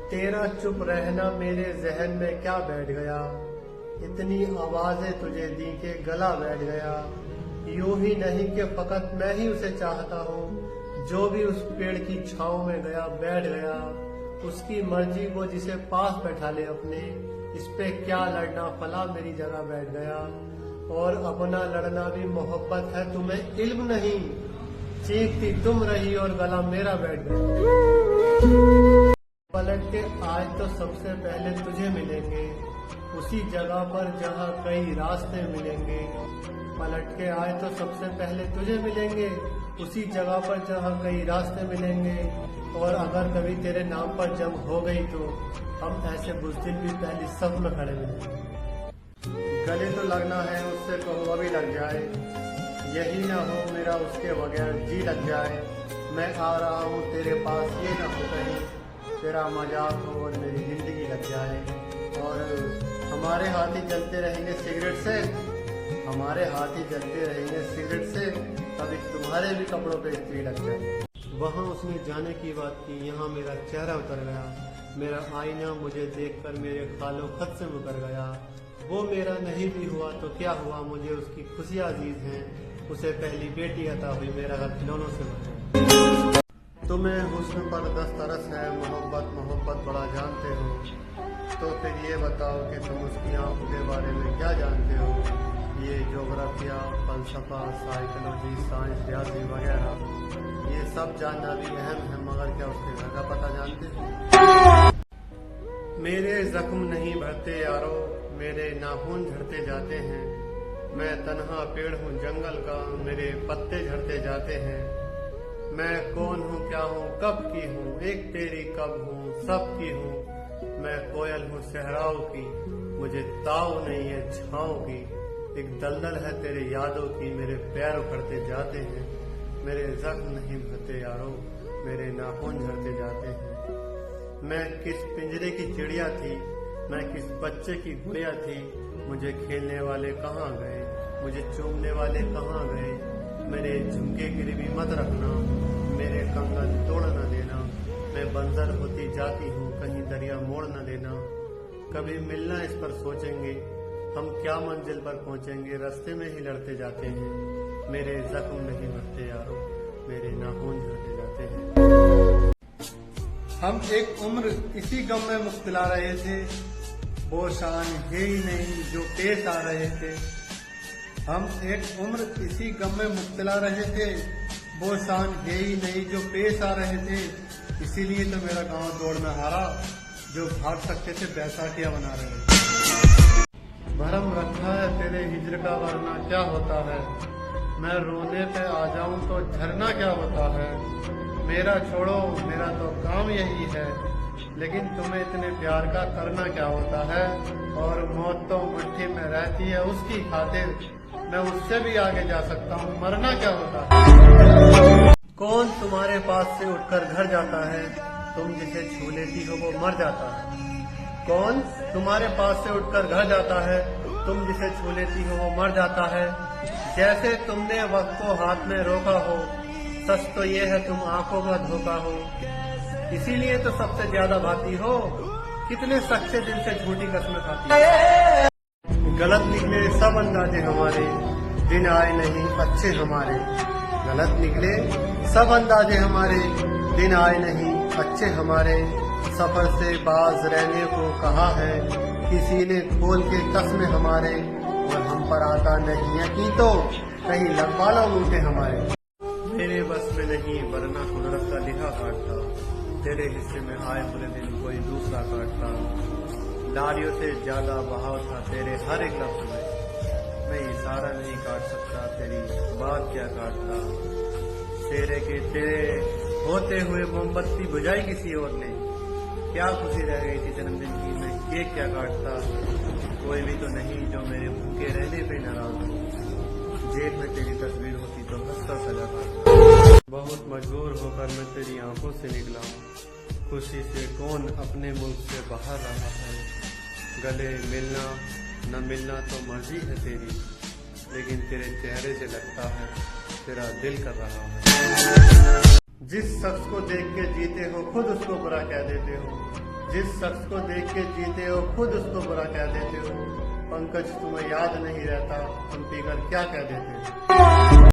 तेरा चुप रहना मेरे जहन में क्या बैठ गया, इतनी आवाजें तुझे दी के गला बैठ गया। यूं ही नहीं कि फकत मैं ही उसे चाहता हूँ, जो भी उस पेड़ की छांव में गया बैठ गया। उसकी मर्जी वो जिसे पास बैठा ले अपने, इस पे क्या लड़ना फला मेरी जगह बैठ गया। और अपना लड़ना भी मोहब्बत है तुम्हें इल्म नहीं, चीखती तुम रही और गला मेरा बैठ गया। पलट के आज तो सबसे पहले तुझे मिलेंगे, उसी जगह पर जहाँ कई रास्ते मिलेंगे। पलट के आज तो सबसे पहले तुझे मिलेंगे, उसी जगह पर जहाँ कई रास्ते मिलेंगे। और अगर कभी तेरे नाम पर जंग हो गई तो हम ऐसे बुज़दिल भी पहली सफ में खड़े मिलेंगे। गले तो लगना है उससे कहो अभी लग जाए, यही ना हो मेरा उसके बगैर जी लग जाए। मैं आ रहा हूँ तेरे पास ये ना हो कहीं तेरा मजाक हो और मेरी जिंदगी लग जाए। और हमारे हाथ ही जलते रहेंगे सिगरेट से, हमारे हाथ ही जलते रहेंगे सिगरेट से, कभी तुम्हारे भी कपड़ों पे इस्त्री लग जाए। वहाँ उसने जाने की बात की, यहाँ मेरा चेहरा उतर गया। मेरा आईना मुझे देखकर मेरे खालो खत से मुकर गया। वो मेरा नहीं भी हुआ तो क्या हुआ, मुझे उसकी खुशियाँ अजीज हैं। उसे पहली बेटी अता हुई, मेरा घर खिलौनों से भरा। तुम्हें हुस्न पर दस्तरस है, मोहब्बत मोहब्बत बड़ा जानते हो, तो फिर ये बताओ कि तुम उसकी आंखों के बारे में क्या जानते हो। ये ज्योग्राफिया, फलसफा, साइकोलॉजी, साइंस, रियाजी वगैरह ये सब जानना भी अहम है, मगर क्या उसके घर का पता जानते हो। मेरे जख्म नहीं भरते यारो, मेरे नाखून झड़ते जाते हैं। मैं तन्हा पेड़ हूँ जंगल का, मेरे पत्ते झड़ते जाते हैं। मैं कौन हूँ क्या हूँ कब की हूँ, एक तेरी कब हूँ सब की हूँ। मैं कोयल हूँ सहराओं की, मुझे ताव नहीं है छाँव की। एक दलदल है तेरे यादों की, मेरे पैर उखड़ते जाते हैं। मेरे जख्म नहीं भरते यारो, मेरे नाखून झड़ते जाते हैं। मैं किस पिंजरे की चिड़िया थी, मैं किस बच्चे की गुड़िया थी। मुझे खेलने वाले कहाँ गए, मुझे चूमने वाले कहाँ गए। मेरे झुमके गिरवी मत रखना, मेरे कंगन तोड़ न देना। मैं बंजर होती जाती हूँ, कहीं दरिया मोड़ न देना। कभी मिलना इस पर सोचेंगे, हम क्या मंजिल पर पहुँचेंगे, रास्ते में ही लड़ते जाते हैं। मेरे जख्म नहीं भरते यारो, मेरे नाखून झड़ते जाते हैं। हम एक उम्र इसी गम में मुब्तला रहे थे, वो शान है ही नहीं जो पेश आ रहे थे। हम एक उम्र इसी गम में मुब्तला रहे थे, वो शान है ही नहीं जो पेश आ रहे थे। इसीलिए तो मेरा गांव दौड़ में हारा, जो भाग सकते थे बैसाखियां बना रहे। भरम रखा है तेरे हिजर का वरना क्या होता है। मैं रोने पे आ जाऊं तो झरना क्या होता है। मेरा छोड़ो मेरा तो काम यही है, लेकिन तुम्हें इतने प्यार का करना क्या होता है। और मौत तो मुट्ठी में रहती है उसकी खातिर, मैं उससे भी आगे जा सकता हूँ, मरना क्या होता है। कौन तुम्हारे पास से उठकर घर जाता है, तुम जिसे छू लेती हो वो मर जाता है। कौन तुम्हारे पास से उठकर घर जाता है, तुम जिसे छू लेती हो वो मर जाता है। जैसे तुमने वक्त को हाथ में रोका हो, सच तो ये है तुम आंखों का धोखा हो। इसीलिए तो सबसे ज्यादा भाती हो, कितने सच्चे दिल से झूठी कस्में खाती हो। गलत निकले सब अंदाजे हमारे, दिन आए नहीं अच्छे हमारे। गलत निकले सब अंदाजे हमारे, दिन आए नहीं अच्छे हमारे। सफर से बाज रहने को कहा है, किसी ने खोल के कसमें हमारे। और हम पर आता नहीं है कि तो कहीं लगवा लो उठे हमारे। मेरे बस में नहीं वरना कुदरत का लिखा काटता, तेरे हिस्से में आए बुरे दिन कोई दूसरा काटता। नारियों से ज्यादा बहाव था तेरे हर एक लफ्ज में, मैं इशारा नहीं काट सकता तेरी बात क्या काटता। तेरे के तेरे होते हुए मोमबत्ती बुझाई किसी और ने, क्या खुशी रह गई थी जन्मदिन की, मैं केक क्या काटता। कोई भी तो नहीं जो मेरे भूखे रहने पे नाराज हो, जेब में तेरी तस्वीर होती तो हंसता सजा था। बहुत मजबूर होकर मैं तेरी आंखों से निकला, खुशी से कौन अपने मुल्क से बाहर रहा है। गले मिलना न मिलना तो मर्जी है तेरी, लेकिन तेरे चेहरे से लगता है तेरा दिल कर रहा है। जिस शख्स को देख के जीते हो खुद उसको बुरा कह देते हो, जिस शख्स को देख के जीते हो खुद उसको बुरा कह देते हो। पंकज तुम्हें याद नहीं रहता, तुम पीकर क्या कह देते हो।